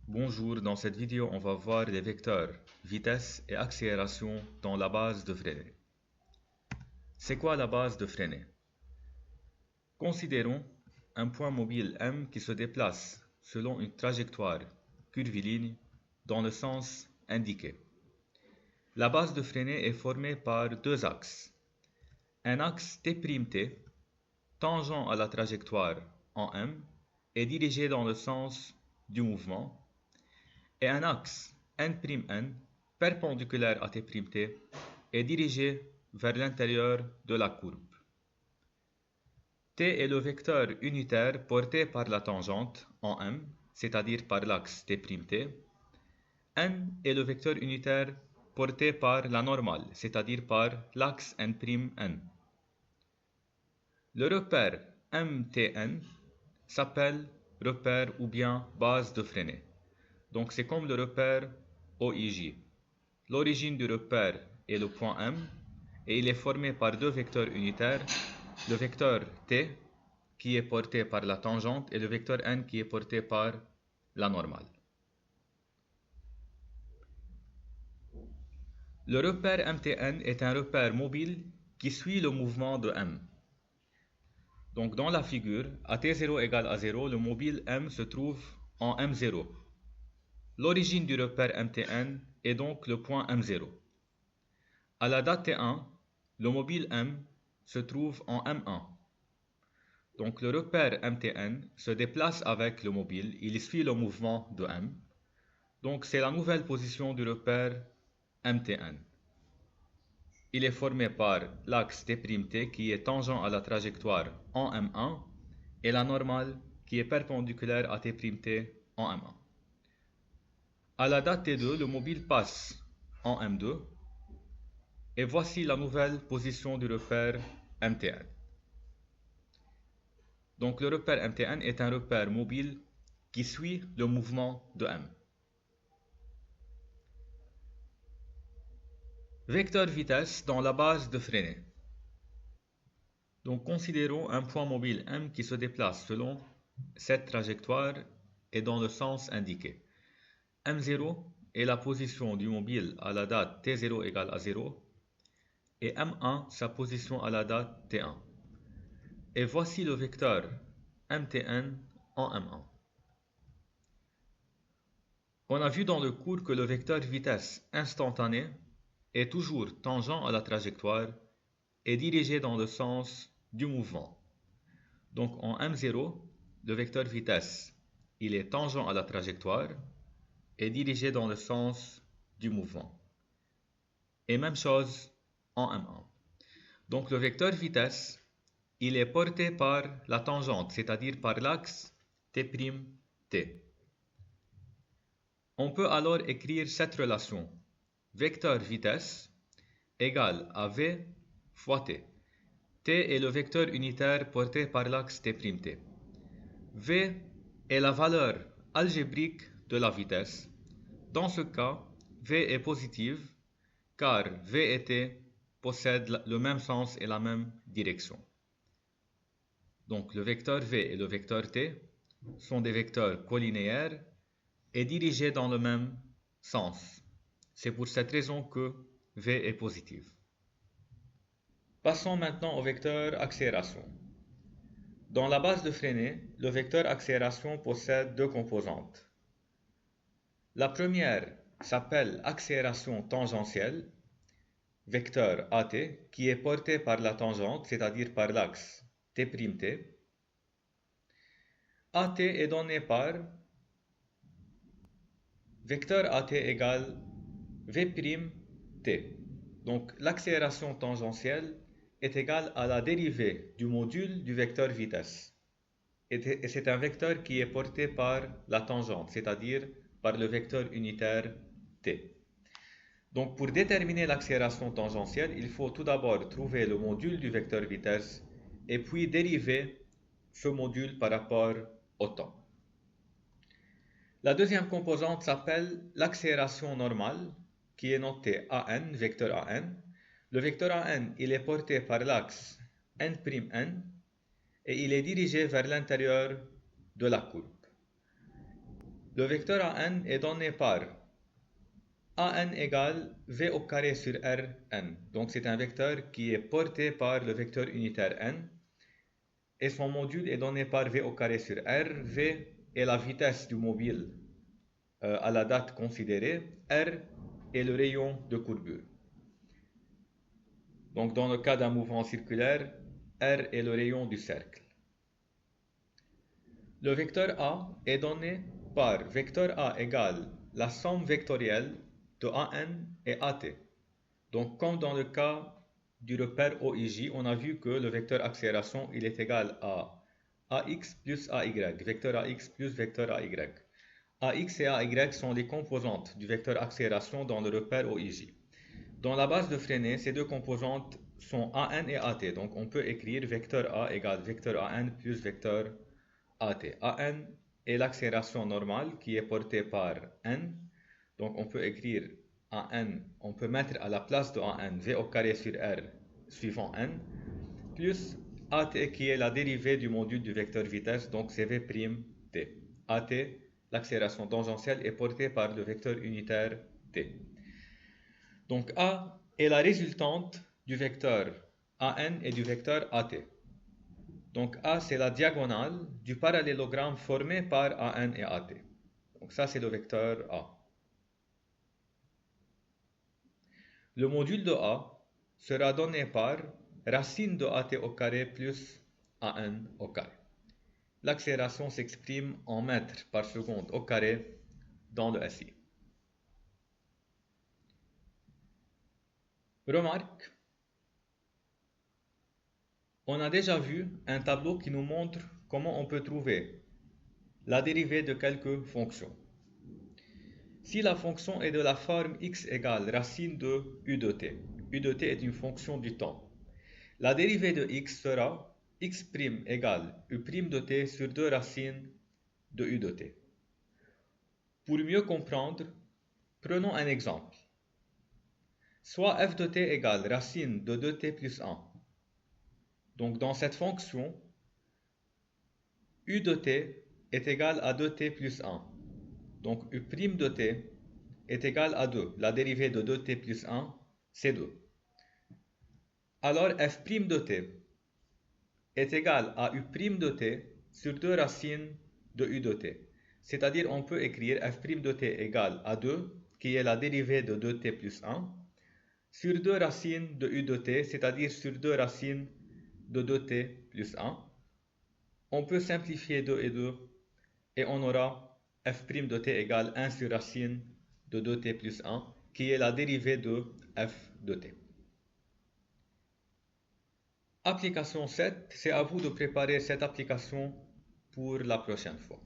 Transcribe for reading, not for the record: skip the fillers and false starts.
Bonjour, dans cette vidéo, on va voir les vecteurs vitesse et accélération dans la base de Freinet. C'est quoi la base de Freinet? Considérons un point mobile M qui se déplace selon une trajectoire curviligne dans le sens indiqué. La base de Freinet est formée par deux axes. Un axe T'T, tangent à la trajectoire en M et dirigé dans le sens du mouvement, et un axe N'N perpendiculaire à T'T est dirigé vers l'intérieur de la courbe. T est le vecteur unitaire porté par la tangente en M, c'est-à-dire par l'axe T'T. N est le vecteur unitaire porté par la normale, c'est-à-dire par l'axe N'N. Le repère Mtn s'appelle repère ou bien base de Freinet. Donc c'est comme le repère OIJ. L'origine du repère est le point M et il est formé par deux vecteurs unitaires, le vecteur T qui est porté par la tangente et le vecteur N qui est porté par la normale. Le repère Mtn est un repère mobile qui suit le mouvement de M. Donc dans la figure, à t0 égale à 0, le mobile M se trouve en M0. L'origine du repère Mtn est donc le point M0. À la date T1, le mobile M se trouve en M1. Donc le repère Mtn se déplace avec le mobile, il suit le mouvement de M. Donc c'est la nouvelle position du repère Mtn. Il est formé par l'axe T'T qui est tangent à la trajectoire en M1 et la normale qui est perpendiculaire à T'T en M1. À la date T2, le mobile passe en M2 et voici la nouvelle position du repère Mtn. Donc le repère Mtn est un repère mobile qui suit le mouvement de M. Vecteur vitesse dans la base de Freinet. Donc considérons un point mobile M qui se déplace selon cette trajectoire et dans le sens indiqué. M0 est la position du mobile à la date T0 égale à 0 et M1 sa position à la date T1. Et voici le vecteur Mtn en M1. On a vu dans le cours que le vecteur vitesse instantanée est toujours tangent à la trajectoire et dirigé dans le sens du mouvement. Donc en M0, le vecteur vitesse, il est tangent à la trajectoire et dirigé dans le sens du mouvement. Et même chose en M1. Donc le vecteur vitesse, il est porté par la tangente, c'est-à-dire par l'axe T'T. On peut alors écrire cette relation. Vecteur vitesse égale à V fois T. T est le vecteur unitaire porté par l'axe T'T. V est la valeur algébrique de la vitesse. Dans ce cas, V est positive car V et T possèdent le même sens et la même direction. Donc le vecteur V et le vecteur T sont des vecteurs collinéaires et dirigés dans le même sens. C'est pour cette raison que V est positive. Passons maintenant au vecteur accélération. Dans la base de Freinet, le vecteur accélération possède deux composantes. La première s'appelle accélération tangentielle, vecteur AT, qui est porté par la tangente, c'est-à-dire par l'axe T'T. AT est donné par vecteur AT égale V'T. Donc l'accélération tangentielle est égale à la dérivée du module du vecteur vitesse. Et c'est un vecteur qui est porté par la tangente, c'est-à-dire par le vecteur unitaire t. Donc pour déterminer l'accélération tangentielle, il faut tout d'abord trouver le module du vecteur vitesse et puis dériver ce module par rapport au temps. La deuxième composante s'appelle l'accélération normale, qui est notée AN, vecteur AN. Le vecteur AN, il est porté par l'axe' et il est dirigé vers l'intérieur de la courbe. Le vecteur AN est donné par AN égale V au carré sur Rn. Donc c'est un vecteur qui est porté par le vecteur unitaire n. Et son module est donné par V au carré sur R. V est la vitesse du mobile à la date considérée. R est le rayon de courbure. Donc dans le cas d'un mouvement circulaire, R est le rayon du cercle. Le vecteur A est donné par vecteur A égale la somme vectorielle de AN et AT. Donc comme dans le cas du repère OIJ, on a vu que le vecteur accélération il est égal à AX plus AY, vecteur AX plus vecteur AY. AX et AY sont les composantes du vecteur accélération dans le repère OIJ. Dans la base de Freinet, ces deux composantes sont AN et AT. Donc on peut écrire vecteur A égale vecteur AN plus vecteur AT. AN est l'accélération normale qui est portée par N. Donc on peut écrire AN, on peut mettre à la place de AN V au carré sur R suivant N, plus AT qui est la dérivée du module du vecteur vitesse, donc c'est V'T. AT, l'accélération tangentielle, est portée par le vecteur unitaire T. Donc A est la résultante du vecteur AN et du vecteur AT. Donc A c'est la diagonale du parallélogramme formé par AN et AT. Donc ça c'est le vecteur A. Le module de A sera donné par racine de AT au carré plus AN au carré. L'accélération s'exprime en mètres par seconde au carré dans le SI. Remarque, on a déjà vu un tableau qui nous montre comment on peut trouver la dérivée de quelques fonctions. Si la fonction est de la forme x égale racine de u de t, u de t est une fonction du temps, la dérivée de x sera x' égale u' de t sur 2 racines de u de t. Pour mieux comprendre, prenons un exemple. Soit f de t égale racine de 2t plus 1. Donc dans cette fonction, u de t est égal à 2t plus 1. Donc u' de t est égal à 2. La dérivée de 2t plus 1, c'est 2. Alors f' de t est égal à u' de t sur 2 racines de u de t. C'est-à-dire on peut écrire f' de t égale à 2, qui est la dérivée de 2t plus 1, sur 2 racines de u de t, c'est-à-dire sur 2 racines de 2t plus 1. On peut simplifier 2 et 2 et on aura f' de t égale 1 sur racine de 2t plus 1, qui est la dérivée de f de t. Application 7, c'est à vous de préparer cette application pour la prochaine fois.